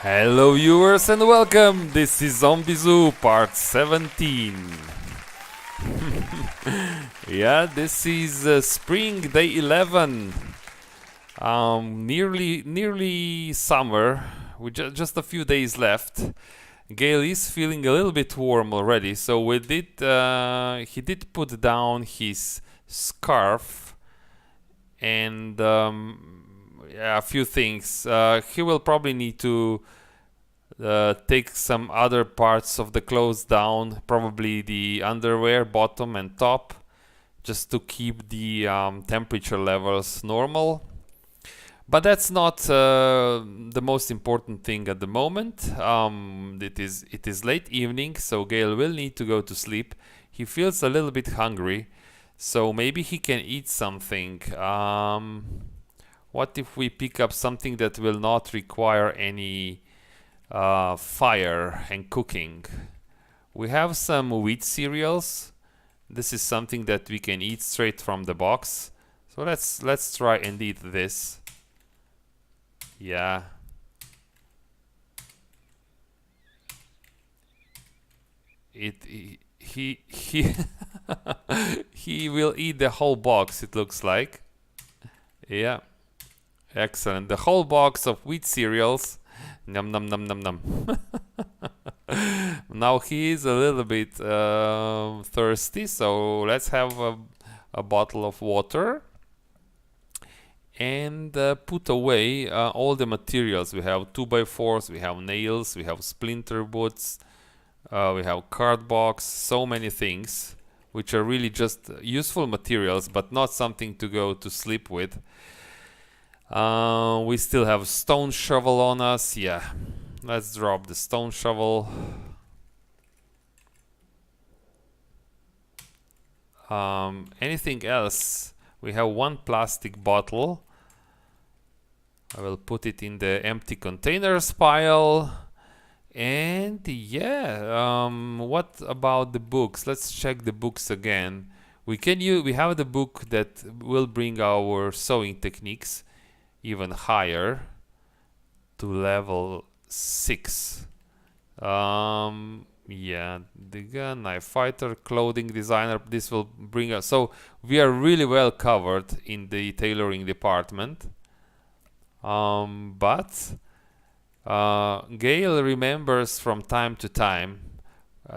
Hello viewers and welcome, this is Zombie Zoo part 17. Yeah, this is spring day 11. Nearly summer, with just a few days left. Gale is feeling a little bit warm already, so he did put down his scarf and yeah, a few things. He will probably need to take some other parts of the clothes down, probably the underwear, bottom and top, just to keep the temperature levels normal. But that's not the most important thing at the moment. It is late evening, so Gale will need to go to sleep. He feels a little bit hungry, so maybe he can eat something. What if we pick up something that will not require any fire and cooking? We have some wheat cereals. This is something that we can eat straight from the box. So let's try and eat this. Yeah. He he will eat the whole box, it looks like. Yeah. Excellent. The whole box of wheat cereals. Num num num num num. Now he is a little bit thirsty, so let's have a bottle of water and put away all the materials. We have 2x4s, we have nails, we have splinter boots, we have card box, so many things which are really just useful materials but not something to go to sleep with. We still have stone shovel on us. Yeah, let's drop the stone shovel. Anything else? We have one plastic bottle. I will put it in the empty containers pile. And yeah, what about the books? Let's check the books again. We have the book that will bring our sewing techniques even higher to level 6. Yeah, the gun, knife fighter, clothing designer, this will bring us, so we are really well covered in the tailoring department. But Gale remembers from time to time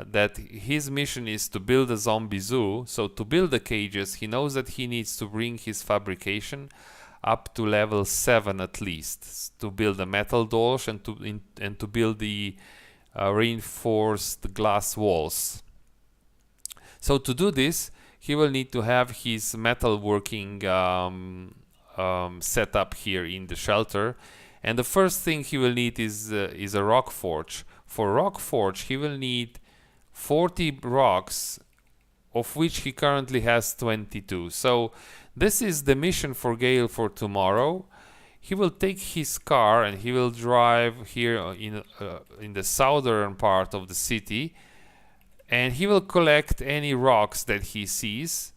that his mission is to build a zombie zoo. So to build the cages, he knows that he needs to bring his fabrication up to level 7 at least, to build the metal doors and to build the reinforced glass walls. So to do this, he will need to have his metal working set up here in the shelter. And the first thing he will need is a rock forge. For rock forge, he will need 40 rocks, of which he currently has 22. So this is the mission for Gale for tomorrow. He will take his car and he will drive here in the southern part of the city, and he will collect any rocks that he sees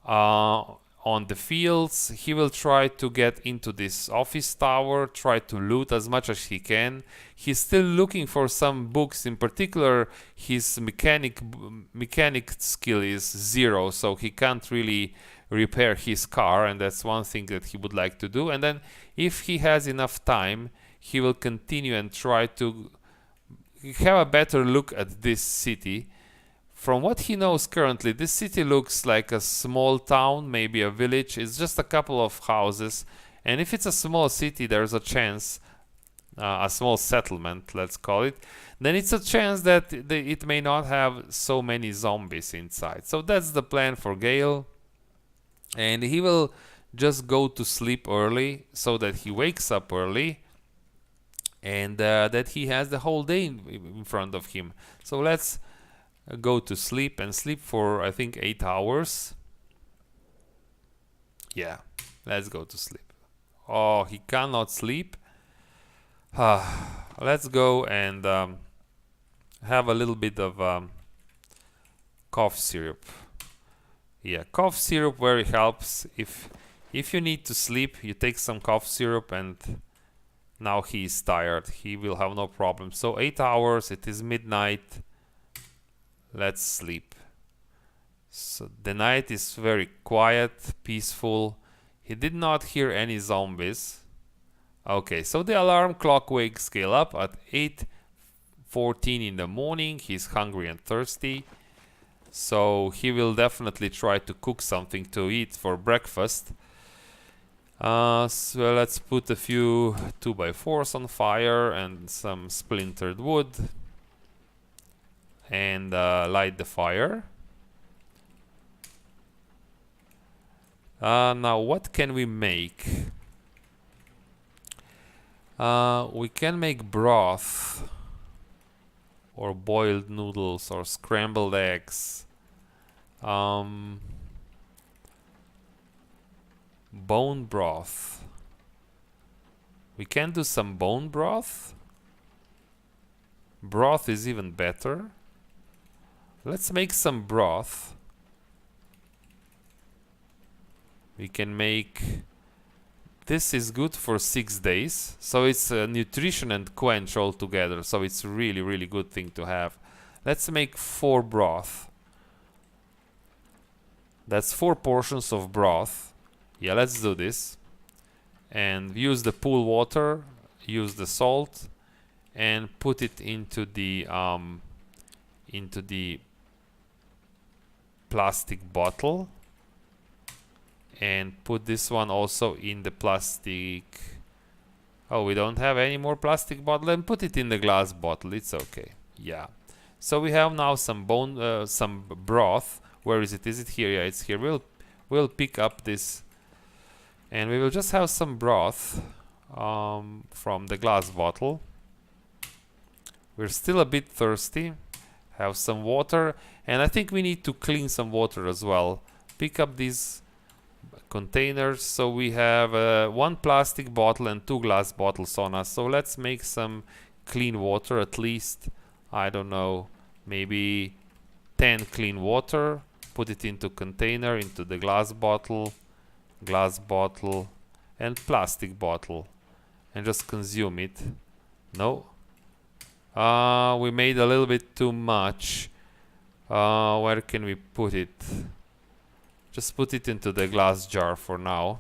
on the fields. He will try to get into this office tower, try to loot as much as he can. He's still looking for some books. In particular, his mechanic skill is 0, so he can't really repair his car, and that's one thing that he would like to do. And then if he has enough time, he will continue and try to have a better look at this city. From what he knows currently, this city looks like a small town, maybe a village. It's just a couple of houses, and if it's a small city, there's a chance, a small settlement, let's call it, then it's a chance that it may not have so many zombies inside. So that's the plan for Gale. And he will just go to sleep early so that he wakes up early and that he has the whole day in front of him. So let's go to sleep and sleep for, I think, 8 hours. Yeah, let's go to sleep. Oh, he cannot sleep. Let's go and have a little bit of cough syrup. Yeah, cough syrup very helps. If you need to sleep, you take some cough syrup and Now he is tired. He will have no problem. So 8 hours, it is midnight. Let's sleep. So the night is very quiet, peaceful. He did not hear any zombies. Okay, so the alarm clock wakes Gale up at 8:14 in the morning. He's hungry and thirsty. So he will definitely try to cook something to eat for breakfast. So let's put a few 2x4s on fire and some splintered wood. And light the fire. Now what can we make? We can make broth, or boiled noodles, or scrambled eggs. Bone broth. We can do some bone broth. Broth is even better. Let's make some broth. We can make... This is good for 6 days. So it's nutrition and quench all together. So it's really, really good thing to have. Let's make 4 broth. That's 4 portions of broth. Yeah, let's do this. And use the pool water. Use the salt. And put it into the plastic bottle. And put this one also in the plastic. Oh, we don't have any more plastic bottle. And put it in the glass bottle. It's okay. Yeah. So we have now some some broth. Where is it? Is it here? Yeah, it's here. We'll pick up this, and we will just have some broth from the glass bottle. We're still a bit thirsty. Have some water, and I think we need to clean some water as well. Pick up these containers. So we have 1 plastic bottle and 2 glass bottles on us. So let's make some clean water, at least, I don't know, maybe 10 clean water. Put it into container, into the glass bottle, and plastic bottle, and just consume it. No, we made a little bit too much. Where can we put it? Just put it into the glass jar for now.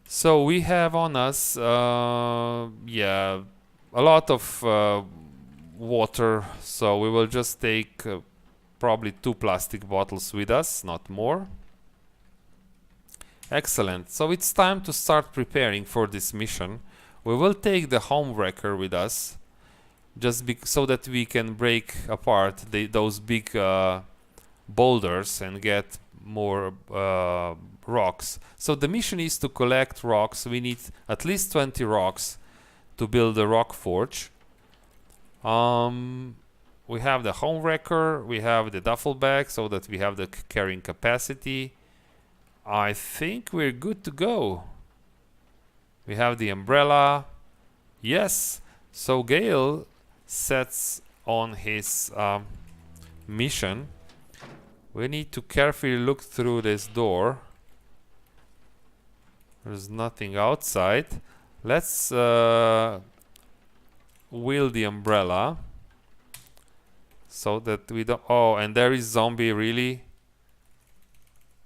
So we have on us, yeah, a lot of water. So we will just take probably 2 plastic bottles with us, not more. Excellent. So it's time to start preparing for this mission. We will take the home wrecker with us, just so that we can break apart those big boulders and get more rocks. So the mission is to collect rocks. We need at least 20 rocks to build a rock forge. We have the home wrecker, we have the duffel bag, so that we have the carrying capacity. I think we're good to go. We have the umbrella. Yes. So Gale sets on his mission. We need to carefully look through this door. There's nothing outside. Let's wield the umbrella so that we don't... Oh, and there is zombie, really?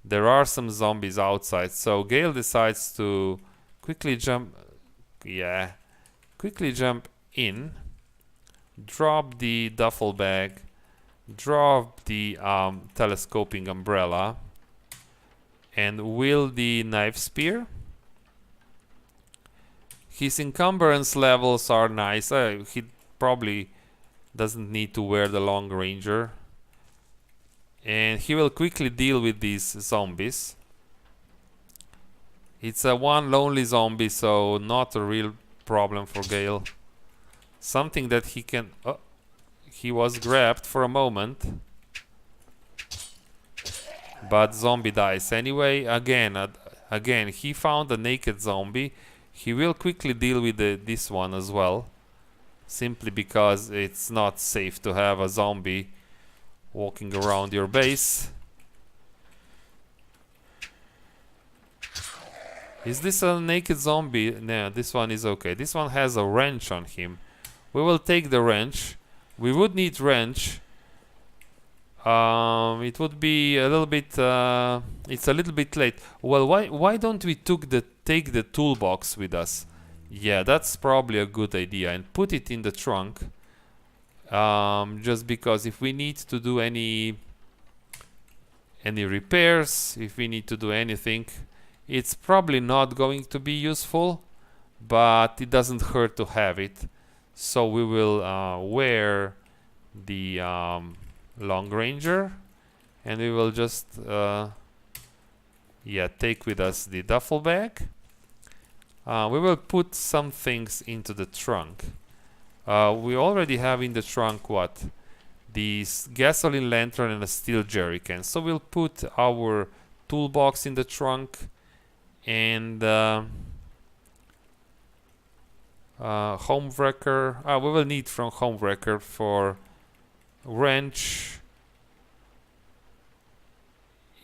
There are some zombies outside. So Gale decides to quickly jump... Yeah. Quickly jump in. Drop the duffel bag. Drop the telescoping umbrella. And wield the knife spear. His encumbrance levels are nice. He probably doesn't need to wear the long ranger. And he will quickly deal with these zombies. It's a one lonely zombie, so not a real problem for Gale. Something that he can... Oh, he was grabbed for a moment. But zombie dies anyway. Again, he found a naked zombie. He will quickly deal with this one as well. Simply because it's not safe to have a zombie walking around your base. Is this a naked zombie? No, this one is okay. This one has a wrench on him. We will take the wrench. We would need wrench. It would be a little bit. It's a little bit late. Well, why don't we take the toolbox with us? Yeah, that's probably a good idea, and put it in the trunk. Just because if we need to do any repairs, if we need to do anything, it's probably not going to be useful, but it doesn't hurt to have it. So we will wear the Long Ranger, and we will just take with us the duffel bag. We will put some things into the trunk. We already have in the trunk what? The gasoline lantern and a steel jerrycan. So we'll put our toolbox in the trunk, and homewrecker. We will need from homewrecker for wrench.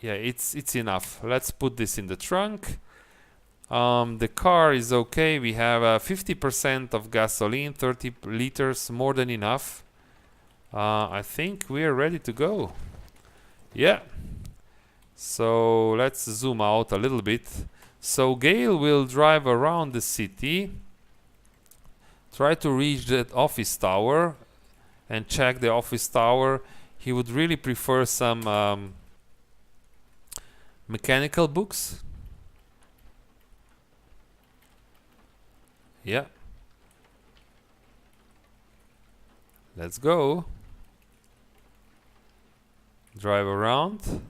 Yeah, it's enough. Let's put this in the trunk. The car is okay. We have 50% of gasoline, 30 liters, more than enough. I think we are ready to go. Yeah. So let's zoom out a little bit. So Gale will drive around the city, try to reach that office tower and check the office tower. He would really prefer some mechanical books. Yeah. Let's go. Drive around.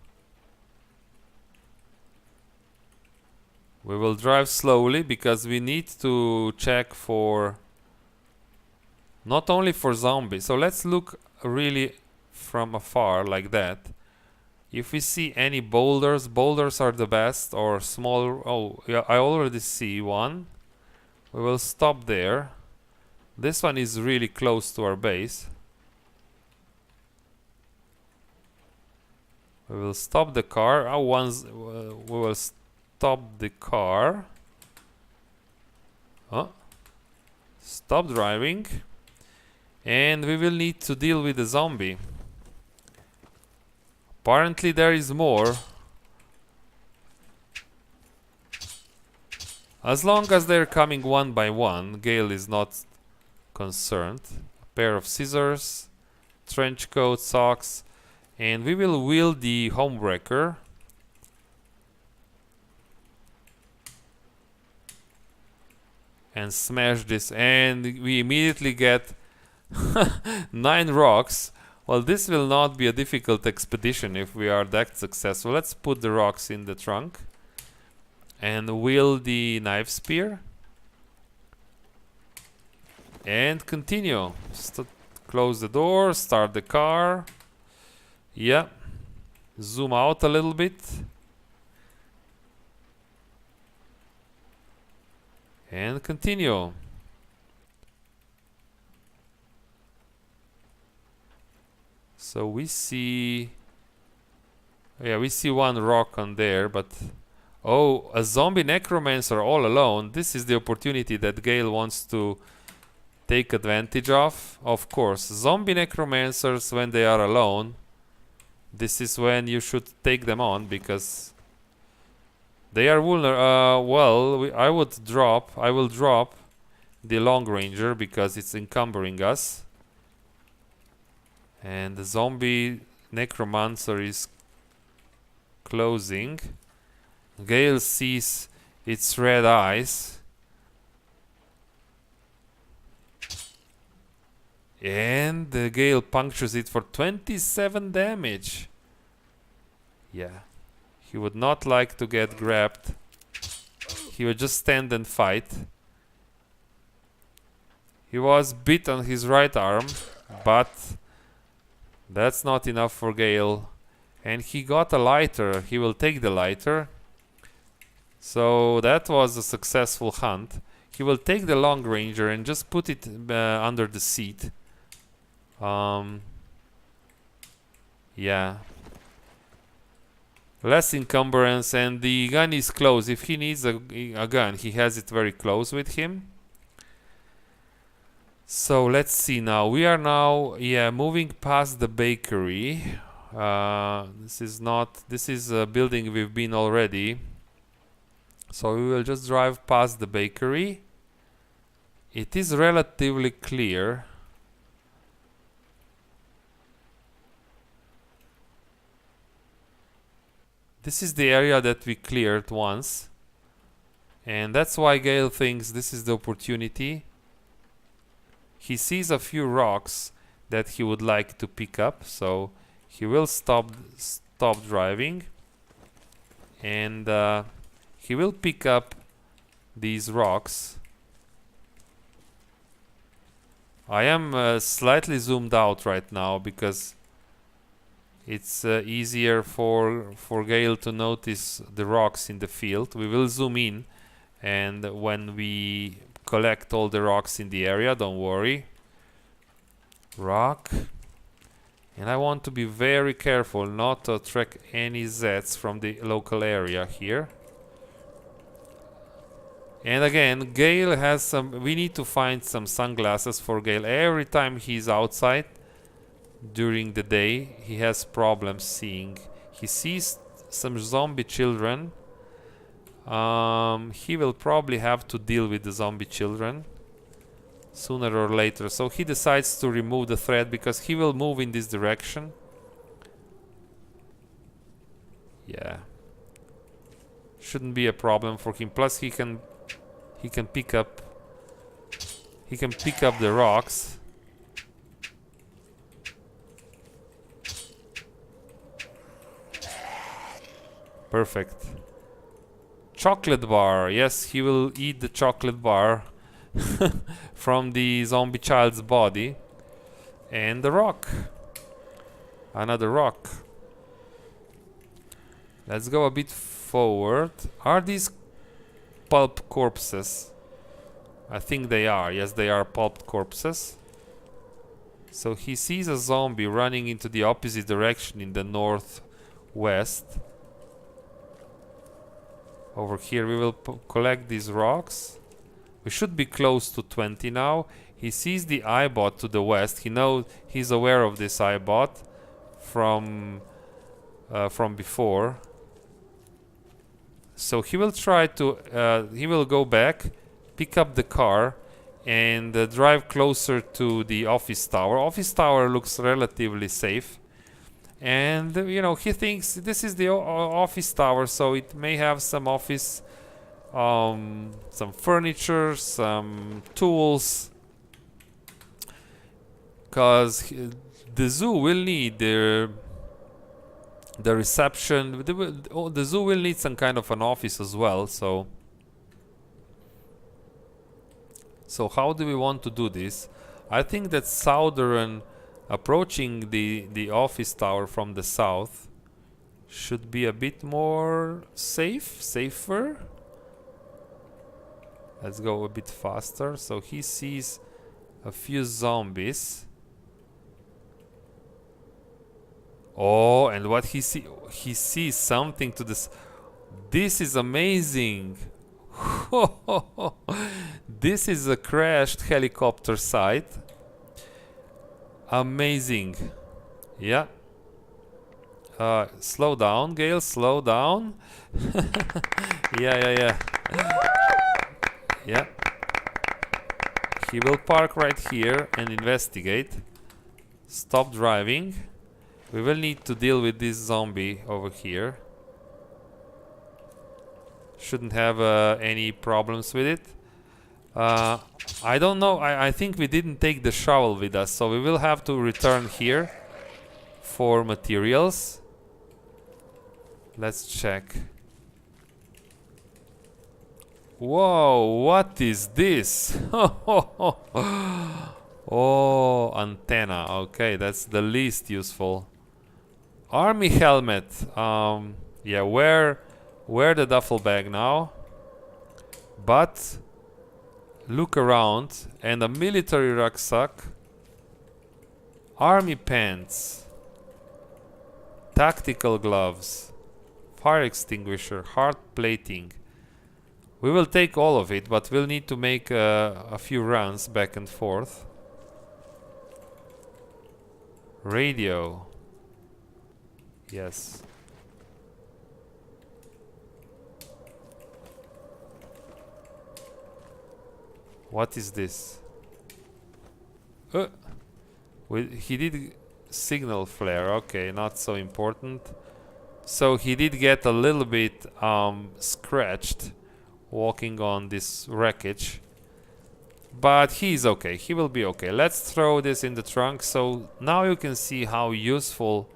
We will drive slowly because we need to check for not only for zombies. So let's look really from afar like that. If we see any boulders are the best, or small. Oh, yeah, I already see one. We will stop there. This one is really close to our base. We will stop the car. We will stop the car. Stop driving. And we will need to deal with the zombie. Apparently there is more. As long as they're coming one by one, Gale is not concerned. A pair of scissors, trench coat, socks, and we will wield the homewrecker. And smash this, and we immediately get 9 rocks. Well, this will not be a difficult expedition if we are that successful. Let's put the rocks in the trunk and wield the knife spear and continue. Close the door, start the car. Yeah, zoom out a little bit and continue. So we see one rock on there, but oh, a zombie necromancer all alone. This is the opportunity that Gale wants to take advantage of. Of course, zombie necromancers, when they are alone, this is when you should take them on, because they are vulnerable. Well, I will drop the Long Ranger because it's encumbering us. And the zombie necromancer is closing. Gale sees its red eyes. And the Gale punctures it for 27 damage. Yeah. He would not like to get grabbed. He would just stand and fight. He was bit on his right arm, but that's not enough for Gale. And he got a lighter. He will take the lighter. So that was a successful hunt. He will take the Long Ranger and just put it under the seat. Yeah. Less encumbrance, and the gun is close. If he needs a gun, he has it very close with him. So let's see now. We are now, moving past the bakery. This is a building we've been already. So we will just drive past the bakery. It is relatively clear. This is the area that we cleared once. And that's why Gale thinks this is the opportunity. He sees a few rocks that he would like to pick up, so he will stop driving, and he will pick up these rocks. I am slightly zoomed out right now because it's easier for Gale to notice the rocks in the field. We will zoom in, and when we collect all the rocks in the area, don't worry. Rock. And I want to be very careful not to attract any Zs from the local area here. And again, Gale has some... We need to find some sunglasses for Gale. Every time he's outside during the day, he has problems seeing. He sees some zombie children. He will probably have to deal with the zombie children sooner or later. So he decides to remove the thread because he will move in this direction. Yeah. Shouldn't be a problem for him. Plus he can pick up the rocks. Perfect. Chocolate bar. Yes, he will eat the chocolate bar from the zombie child's body. And the rock. Another rock. Let's go a bit forward. Are these pulp corpses? I think they are. Yes, they are pulped corpses. So he sees a zombie running into the opposite direction in the northwest. Over here we will collect these rocks. We should be close to 20 now. He sees the eyebot to the west. He's aware of this eyebot from before. So he will try to he will go back, pick up the car, and drive closer to the office tower. Office tower looks relatively safe. And he thinks this is the office tower, so it may have some office, some furniture, some tools, because the zoo will need the reception. The zoo will need some kind of an office as well. So how do we want to do this? I think that approaching the office tower from the south should be a bit more safer. Let's go a bit faster. So he sees a few zombies. Oh, and what he sees something to this. This is amazing. This is a crashed helicopter site. Amazing. Yeah. Slow down, Gale. Slow down. Yeah. Yeah. He will park right here and investigate. Stop driving. We will need to deal with this zombie over here. Shouldn't have any problems with it. I don't know. I think we didn't take the shovel with us, so we will have to return here for materials. Let's check. Whoa, what is this? Oh, antenna. Okay, that's the least useful. Army helmet. Yeah, wear the duffel bag now. But look around, and a military rucksack, army pants, tactical gloves, Fire extinguisher, hard plating. We will take all of it, but we'll need to make a few runs back and forth. Radio. Yes. What is this? He did signal flare. Okay, not so important. So he did get a little bit scratched walking on this wreckage. But he's okay. He will be okay. Let's throw this in the trunk. So now you can see how useful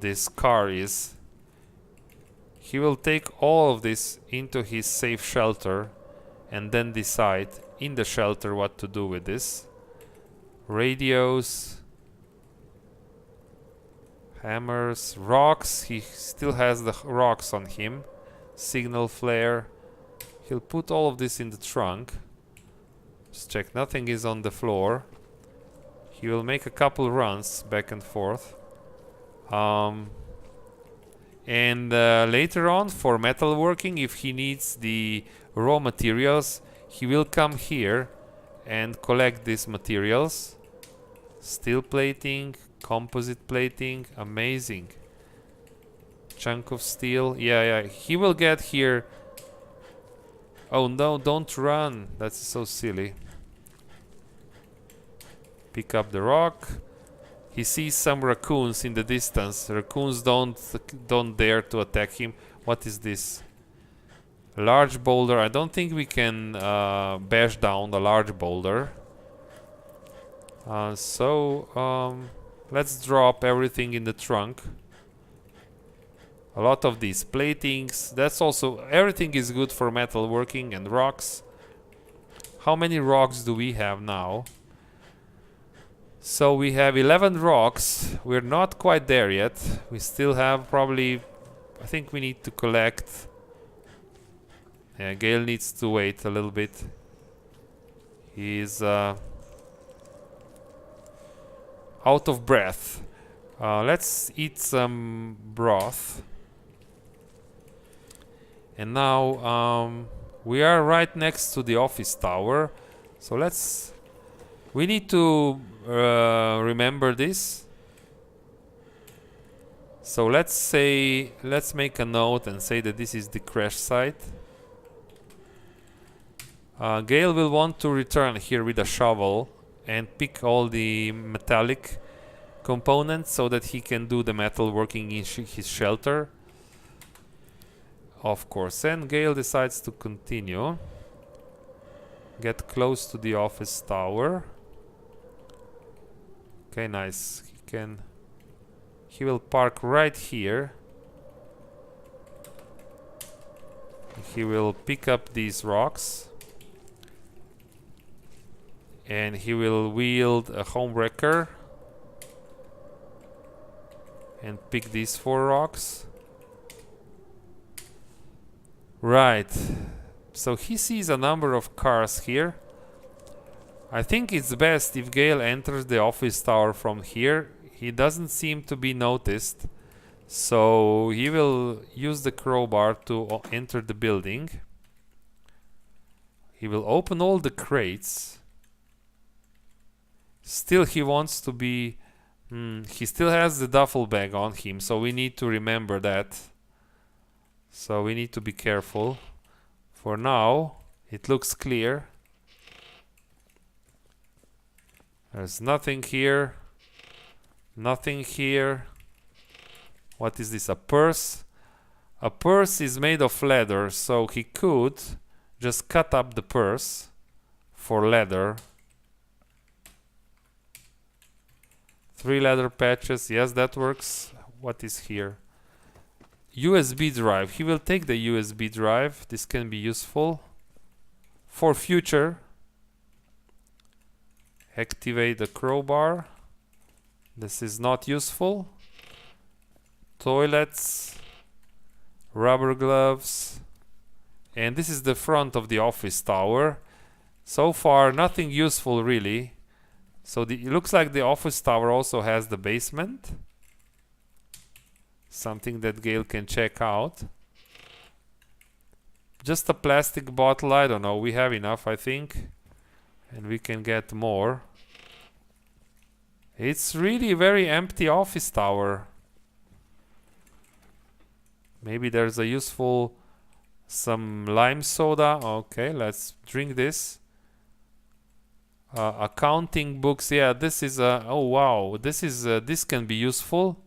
this car is. He will take all of this into his safe shelter and then decide in the shelter what to do with this. Radios, hammers, rocks. He still has the rocks on him. Signal flare. He'll put all of this in the trunk. Just check, nothing is on the floor. He will make a couple runs back and forth. Later on, for metalworking, if he needs the raw materials, he will come here and collect these materials. Steel plating, composite plating, amazing. Chunk of steel, yeah, he will get here. Oh no, don't run, that's so silly. Pick up the rock. He sees some raccoons in the distance. Raccoons don't dare to attack him. What is this? Large boulder. I don't think we can bash down the large boulder. Let's drop everything in the trunk. A lot of these platings. That's also, everything is good for metalworking and rocks. How many rocks do we have now? So we have 11 rocks. We're not quite there yet. We still have probably, I think we need to collect. Yeah, Gale needs to wait a little bit. He's out of breath. Let's eat some broth. And now we are right next to the office tower. So we need to remember this. So let's make a note and say that this is the crash site. Gale will want to return here with a shovel and pick all the metallic components so that he can do the metal working in his shelter. Of course, and Gale decides to continue. Get close to the office tower. Okay, nice. He will park right here. He will pick up these rocks. And he will wield a homewrecker and pick these 4 rocks. Right. So he sees a number of cars here. I think it's best if Gale enters the office tower from here. He doesn't seem to be noticed. So he will use the crowbar to enter the building. He will open all the crates. Still he wants to be... he still has the duffel bag on him, so we need to remember that. So we need to be careful. For now, it looks clear. There's nothing here. Nothing here. What is this? A purse? A purse is made of leather, so he could just cut up the purse for leather. 3 leather patches, yes, that works. What is here? USB drive. He will take the USB drive. This can be useful for future. Activate the crowbar. This is not useful. Toilets, rubber gloves, and this is the front of the office tower. So far, nothing useful really. So it looks like the office tower also has the basement. Something that Gale can check out. Just a plastic bottle, I don't know. We have enough, I think. And we can get more. It's really a very empty office tower. Maybe there's a useful... some lime soda. Okay, let's drink this. Accounting books. Yeah, this is a... oh, wow. This is... this can be useful.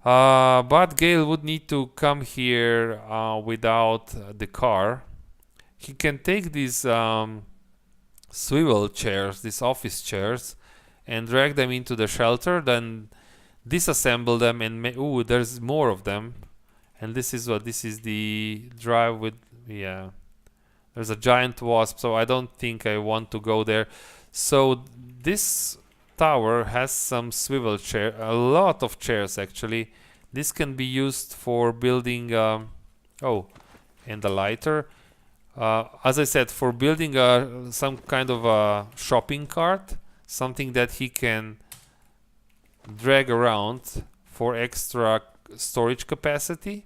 But Gale would need to come here without the car. He can take these swivel chairs, these office chairs, and drag them into the shelter, then disassemble them and... ooh, there's more of them. And this is what... this is the drive with... yeah. There's a giant wasp, so I don't think I want to go there. So this tower has some swivel chair, a lot of chairs actually. This can be used for building... oh, and a lighter. As I said, for building some kind of a shopping cart. Something that he can drag around for extra storage capacity.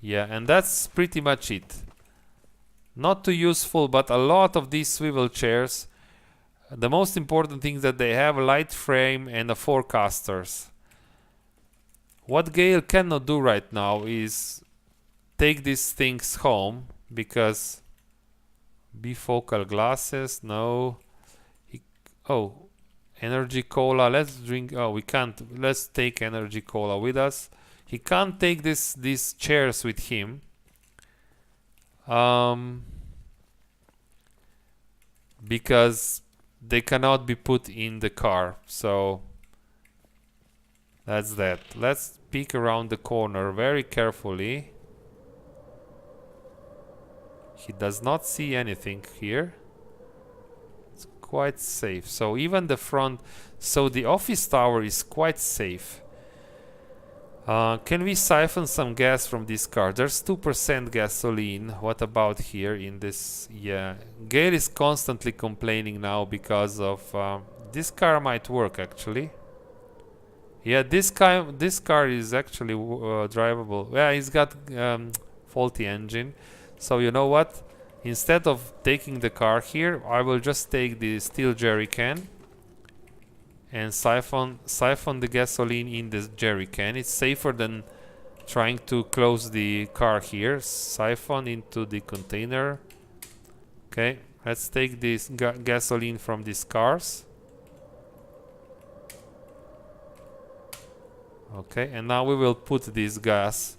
Yeah, and that's pretty much it. Not too useful, but a lot of these swivel chairs. The most important thing is that they have a light frame and a forecasters. What Gale cannot do right now is take these things home, because bifocal glasses, no. Oh, energy cola, let's drink... oh, we can't. Let's take energy cola with us. He can't take these chairs with him. Because they cannot be put in the car. So that's that. Let's peek around the corner very carefully. He does not see anything here. It's quite safe. So even the front... so the office tower is quite safe. Can we siphon some gas from this car? There's 2% gasoline. What about here in this? Yeah, Gale is constantly complaining now because of... this car might work actually. Yeah, this car is actually drivable. Yeah, he's got faulty engine. So you know what? Instead of taking the car here, I will just take the steel jerry can and siphon the gasoline in this jerry can. It's safer than trying to close the car here. Siphon into the container. Okay, let's take this gasoline from these cars. Okay, and now we will put this gas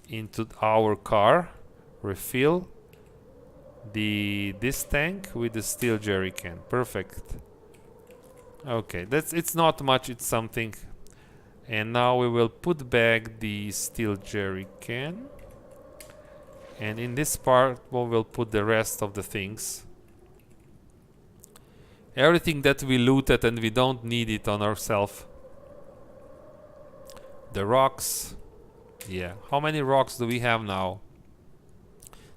into our car. Refill this tank with the steel jerry can. Perfect. Okay, it's not much, it's something. And now we will put back the steel jerry can. And in this part we will put the rest of the things. Everything that we looted and we don't need it on ourselves. The rocks. Yeah, how many rocks do we have now?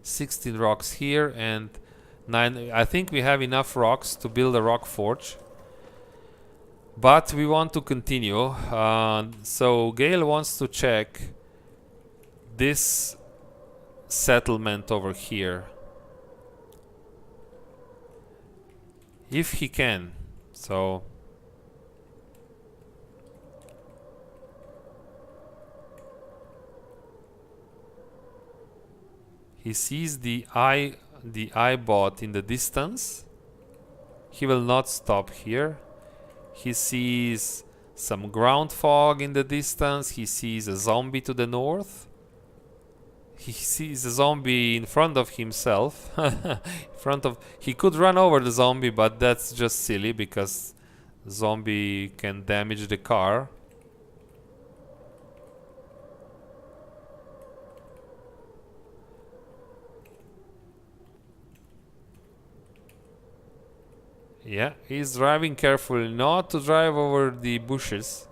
16 rocks here and 9. I think we have enough rocks to build a rock forge. But we want to continue. So Gale wants to check this settlement over here. If he can. So he sees the iBot in the distance. He will not stop here. He sees some ground fog in the distance. He sees a zombie to the north. He sees a zombie in front of himself. He could run over the zombie, but that's just silly because the zombie can damage the car. Yeah, he's driving carefully, not to drive over the bushes.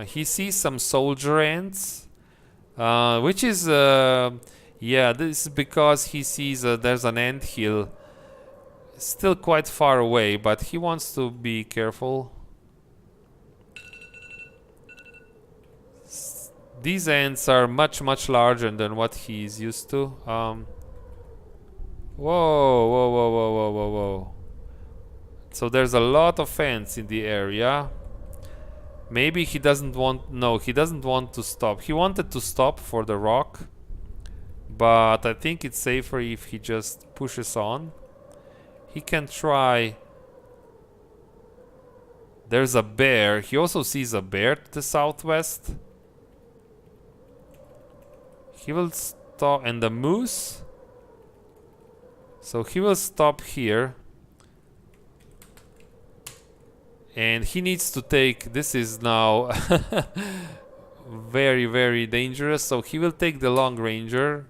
He sees some soldier ants, which is, yeah, this is because he sees there's an ant hill still quite far away, but he wants to be careful. These ants are much larger than what he's used to. Whoa, whoa, whoa, whoa, whoa, whoa, whoa. So there's a lot of ants in the area. Maybe he doesn't want... No, he doesn't want to stop. He wanted to stop for the rock. But I think it's safer if he just pushes on. He can try... There's a bear. He also sees a bear to the southwest. He will stop... And the moose? So he will stop here. And he needs to take... This is now very dangerous. So he will take the long ranger.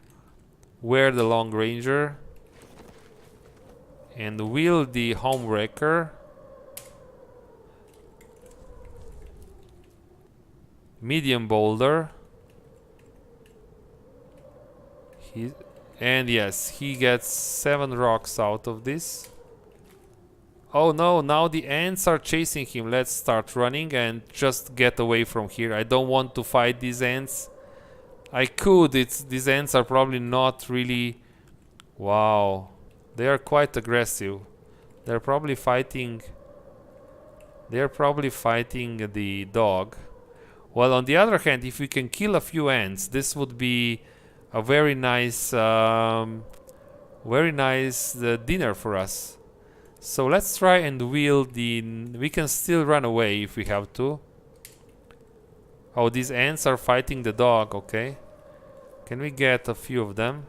Wear the long ranger. And wield the home wrecker. Medium boulder. And yes, he gets 7 rocks out of this. Oh no, now the ants are chasing him. Let's start running and just get away from here. I don't want to fight these ants. I could, these ants are probably not really... Wow. They are quite aggressive. They're probably fighting... They're probably fighting the dog. Well, on the other hand, if we can kill a few ants, this would be a very nice dinner for us. So let's try and wield the... We can still run away if we have to. Oh, these ants are fighting the dog, okay. Can we get a few of them?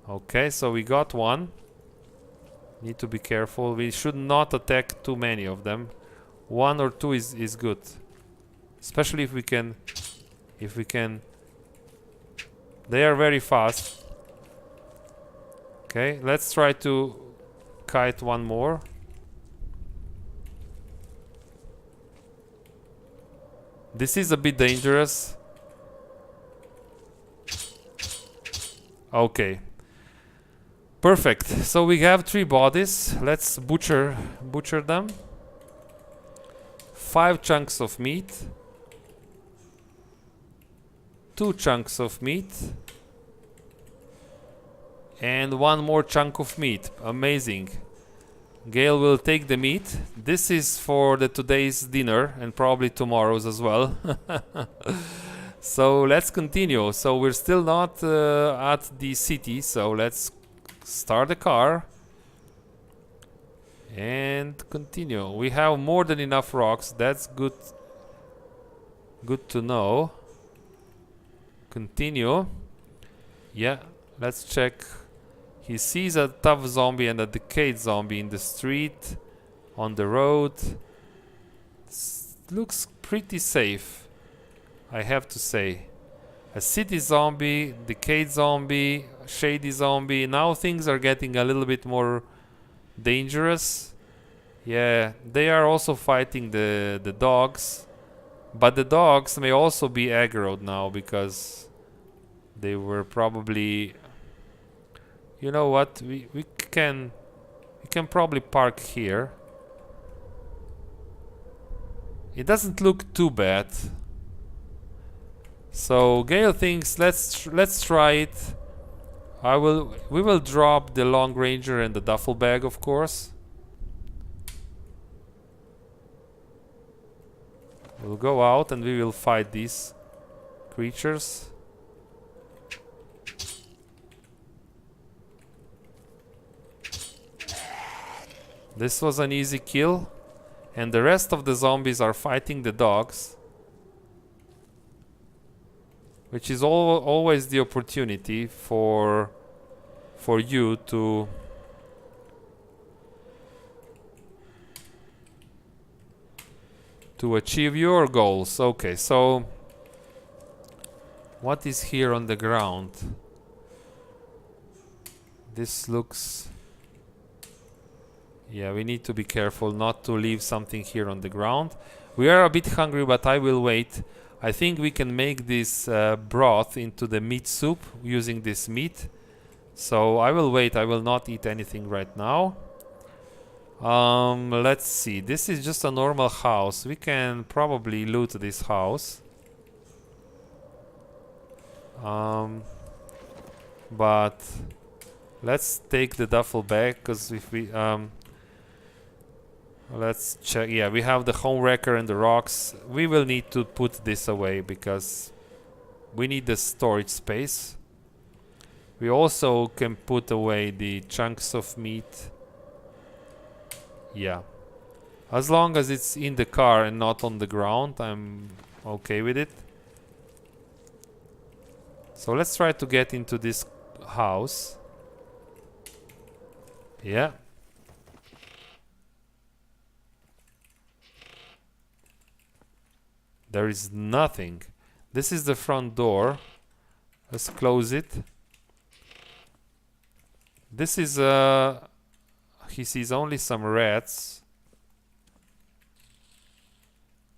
Okay, so we got one. Need to be careful. We should not attack too many of them. 1 or 2 is good. Especially if we can... They are very fast. Okay, let's try to kite one more. This is a bit dangerous. Okay. Perfect. So we have 3 bodies. Let's butcher them. 5 chunks of meat. 2 chunks of meat. And 1 more chunk of meat. Amazing. Gale will take the meat. This is for today's dinner and probably tomorrow's as well. So let's continue. So we're still not at the city, so let's start the car and continue. We have more than enough rocks. That's good to know. Continue. Yeah, let's check. He sees a tough zombie and a decayed zombie in the street, on the road. Looks pretty safe, I have to say. A city zombie, decayed zombie, shady zombie. Now things are getting a little bit more dangerous. Yeah, they are also fighting the dogs. But the dogs may also be aggroed now because they were probably... You know what? We can probably park here. It doesn't look too bad. So Gale thinks let's try it. We will drop the long ranger and the duffel bag, of course. We'll go out and we will fight these creatures. This was an easy kill, and the rest of the zombies are fighting the dogs, which is always the opportunity for you to achieve your goals. Okay, so what is here on the ground? This looks... Yeah, we need to be careful not to leave something here on the ground. We are a bit hungry, but I will wait. I think we can make this broth into the meat soup using this meat. So I will wait. I will not eat anything right now. Let's see. This is just a normal house. We can probably loot this house. But let's take the duffel bag, because if we let's check. Yeah, we have the home wrecker and the rocks. We will need to put this away because we need the storage space. We also can put away the chunks of meat. Yeah. As long as it's in the car and not on the ground, I'm okay with it. So let's try to get into this house. Yeah. There is nothing. This is the front door. Let's close it. This is he sees only some rats.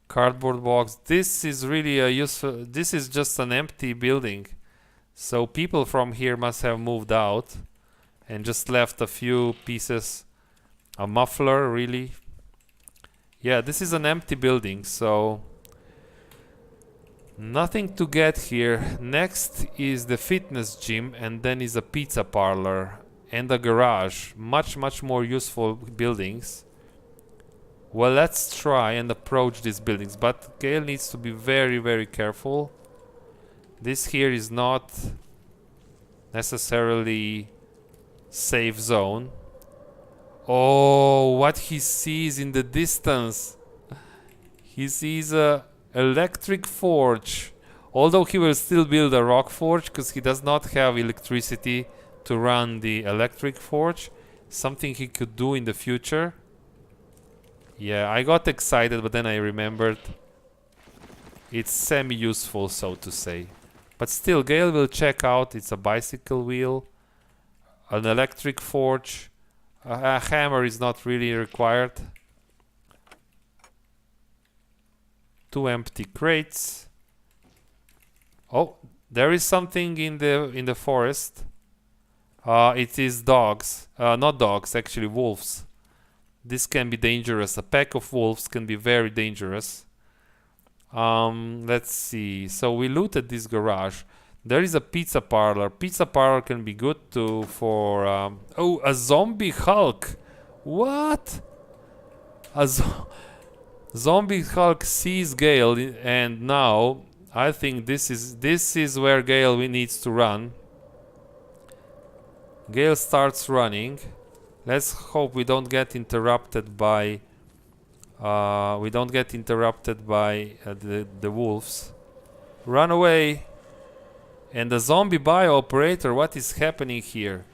Cardboard box. This is really a useful. This is just an empty building. So people from here must have moved out and just left a few pieces. A muffler, really. Yeah, this is an empty building, so nothing to get here. Next is the fitness gym, and then is a pizza parlor and a garage. Much more useful buildings. Well, let's try and approach these buildings, but Gale needs to be very careful. This here is not necessarily safe zone. Oh, what he sees in the distance. He sees a electric forge. Although he will still build a rock forge because he does not have electricity to run the electric forge. Something he could do in the future. Yeah, I got excited, but then I remembered it's semi-useful, so to say. But still, Gale will check out. It's a bicycle wheel, an electric forge. A hammer is not really required. 2 empty crates. Oh, there is something in the forest. It is dogs. Not dogs, actually wolves. This can be dangerous. A pack of wolves can be very dangerous. Let's see. So we looted this garage. There is a pizza parlor. Pizza parlor can be good too for... oh, a zombie Hulk. What? Zombie Hulk sees Gale, and now I think this is where Gale needs to run. Gale starts running. Let's hope we don't get interrupted by the wolves. Run away. And the zombie bio operator, what is happening here?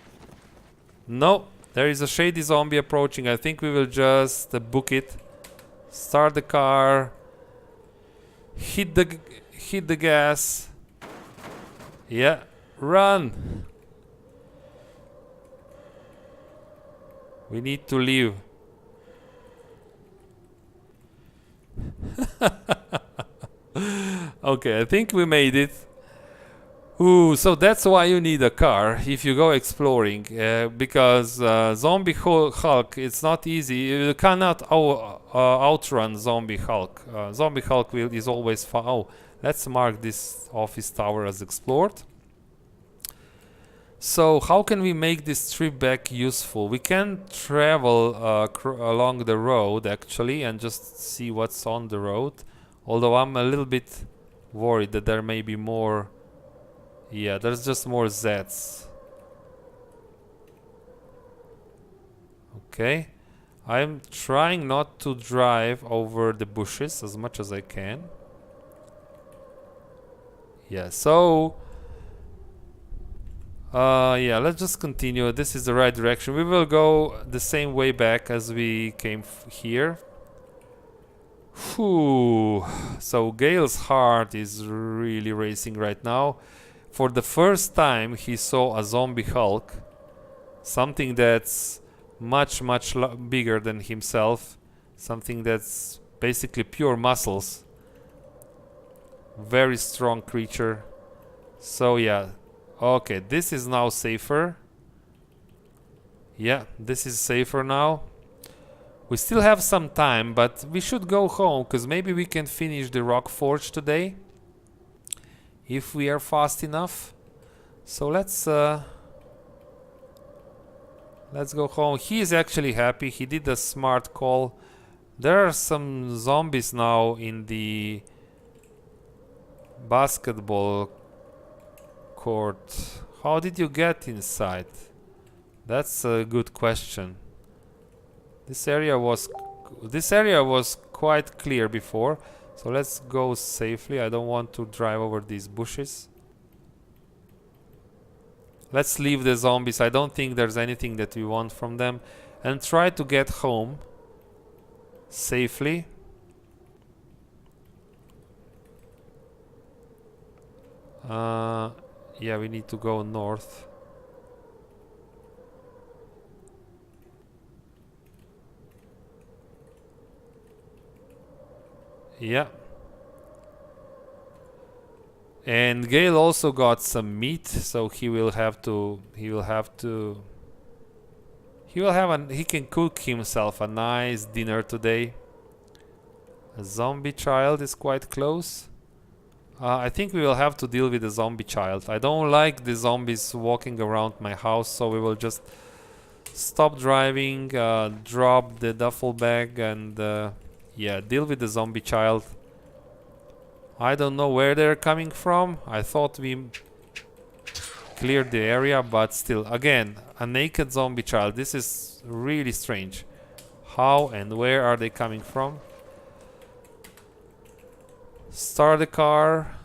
No, there is a shady zombie approaching. I think we will just book it. Start the car. Hit the gas. Yeah, run. We need to leave. Okay, I think we made it. Ooh, so that's why you need a car if you go exploring, because Zombie Hulk, it's not easy. You cannot outrun Zombie Hulk. Zombie Hulk is always far. Oh, let's mark this office tower as explored. So how can we make this trip back useful? We can travel along the road actually and just see what's on the road. Although I'm a little bit worried that there may be more. Yeah, there's just more Zs. Okay. I'm trying not to drive over the bushes as much as I can. Yeah, so... yeah, let's just continue. This is the right direction. We will go the same way back as we came here. Whew. So Gale's heart is really racing right now. For the first time, he saw a zombie Hulk, something that's much bigger than himself, something that's basically pure muscles. Very strong creature. So yeah, okay, this is now safer. Yeah, this is safer now. We still have some time, but we should go home, because maybe we can finish the rock forge today. If we are fast enough. So let's go home. He is actually happy. He did a smart call. There are some zombies now in the basketball court. How did you get inside? That's a good question. This area was quite clear before, so let's go safely. I don't want to drive over these bushes. Let's leave the zombies. I don't think there's anything that we want from them, and try to get home safely. Yeah, we need to go north. Yeah. And Gale also got some meat, so he can cook himself a nice dinner today. A zombie child is quite close. I think we will have to deal with the zombie child. I don't like the zombies walking around my house, so we will just stop driving, drop the duffel bag, and yeah, deal with the zombie child. I don't know where they're coming from. I thought we cleared the area, but still, again, a naked zombie child. This is really strange. How and where are they coming from? Start the car.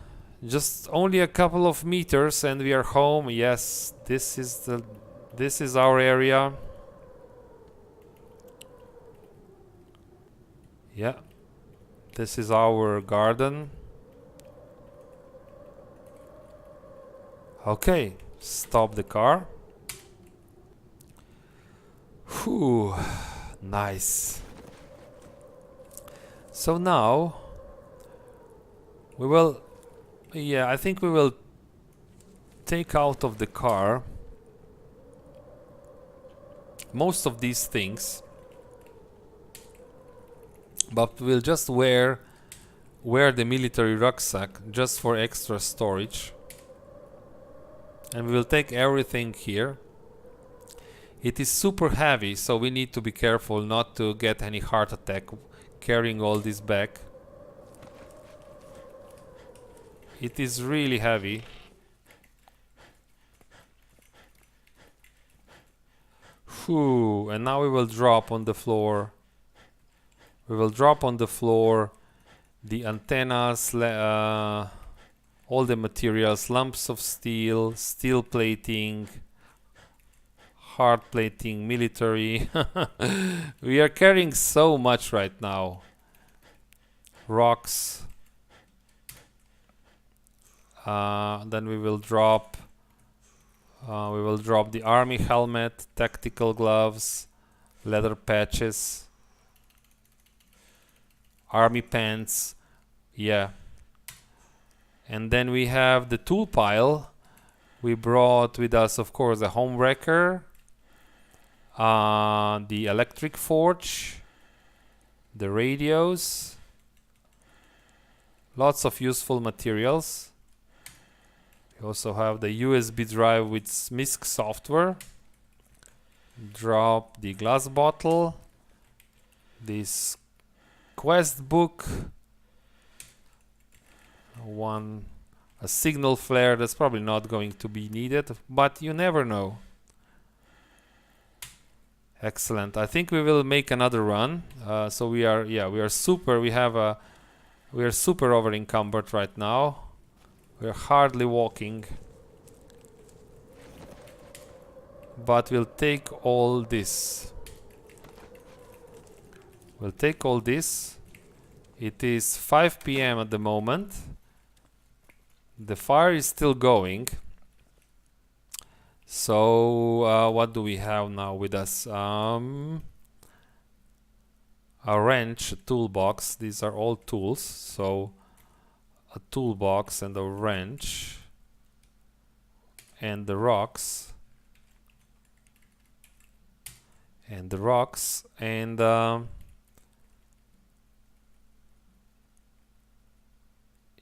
Just only a couple of meters and we are home. Yes, this is our area. Yeah. This is our garden. Okay, stop the car. Whew, nice. So now we will, yeah, I think we will take out of the car most of these things, but we'll just wear the military rucksack just for extra storage. And we will take everything here. It is super heavy, so we need to be careful not to get any heart attack carrying all this back. It is really heavy. Whew, and now we will drop on the floor. We will drop on the floor the antennas, all the materials, lumps of steel, steel plating, hard plating, military. We are carrying so much right now. Rocks. Then we will drop the army helmet, tactical gloves, leather patches, army pants. Yeah. And then we have the tool pile. We brought with us, of course, a home wrecker, the electric forge, the radios, lots of useful materials. We also have the USB drive with MISC software. Drop the glass bottle, this quest book, a signal flare that's probably not going to be needed, but you never know. Excellent. I think we will make another run. So we are super over encumbered right now. We're hardly walking. But we'll take all this. We'll take all this. It is 5 p.m. at the moment. The fire is still going. So what do we have now with us? A wrench, a toolbox. These are all tools. So a toolbox and a wrench and the rocks and the rocks, and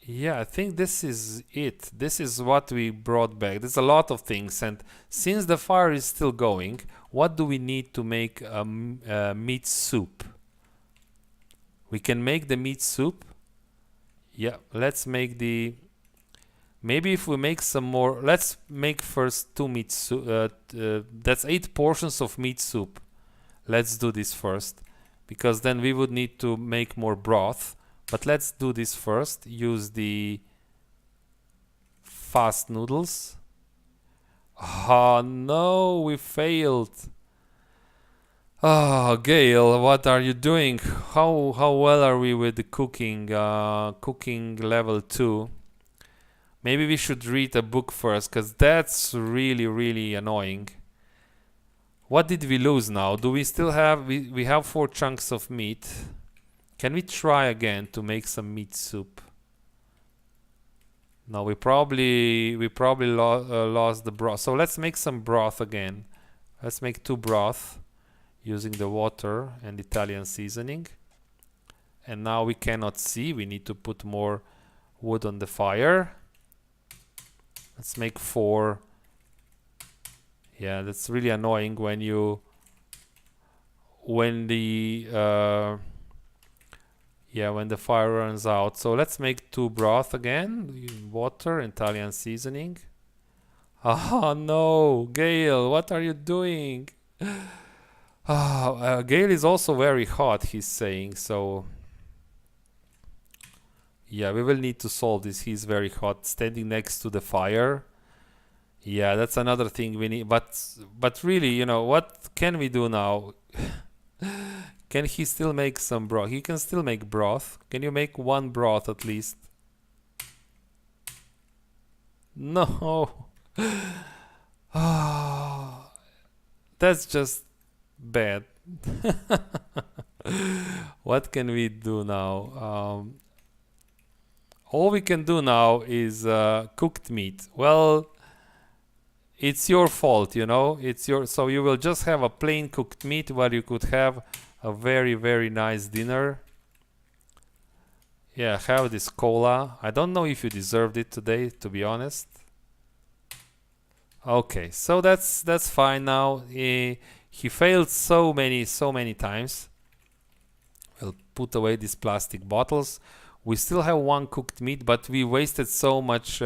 yeah, I think this is it. This is what we brought back. There's a lot of things, and since the fire is still going, what do we need to make a meat soup? We can make the meat soup. Yeah, let's make the... Maybe if we make some more... Let's make first 2 meat soup. That's 8 portions of meat soup. Let's do this first, because then we would need to make more broth. But let's do this first. Use the fast noodles. Oh no, we failed. Oh, Gale, what are you doing? How well are we with the cooking? Cooking level 2. Maybe we should read a book first, because that's really annoying. What did we lose now? Do we still have... We have 4 chunks of meat. Can we try again to make some meat soup? No, we probably lost the broth. So let's make some broth again. Let's make 2 broth using the water and Italian seasoning. And now we cannot see. We need to put more wood on the fire. Let's make 4. Yeah, that's really annoying when you... When the fire runs out. So let's make 2 broth again. Water, Italian seasoning. Oh no, Gale, what are you doing? Gale is also very hot, he's saying. So yeah, we will need to solve this. He's very hot, standing next to the fire. Yeah, that's another thing we need. But really, you know, what can we do now? Can he still make some broth? He can still make broth. Can you make 1 broth at least? No. That's just bad. What can we do now? All we can do now is cooked meat. Well, it's your fault, you know. So you will just have a plain cooked meat where you could have a very nice dinner. Yeah, have this cola. I don't know if you deserved it today, to be honest. Okay, so that's fine now. He failed so many times. We'll put away these plastic bottles. We still have 1 cooked meat, but we wasted so much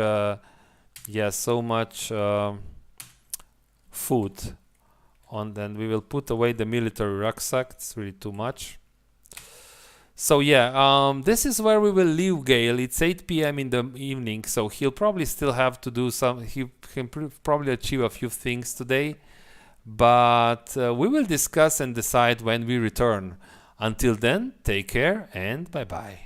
food. Then we will put away the military rucksack. It's really too much. So yeah, this is where we will leave Gale. It's 8 p.m. in the evening, so he'll probably still have to do some... He can probably achieve a few things today, but we will discuss and decide when we return. Until then, take care and bye-bye.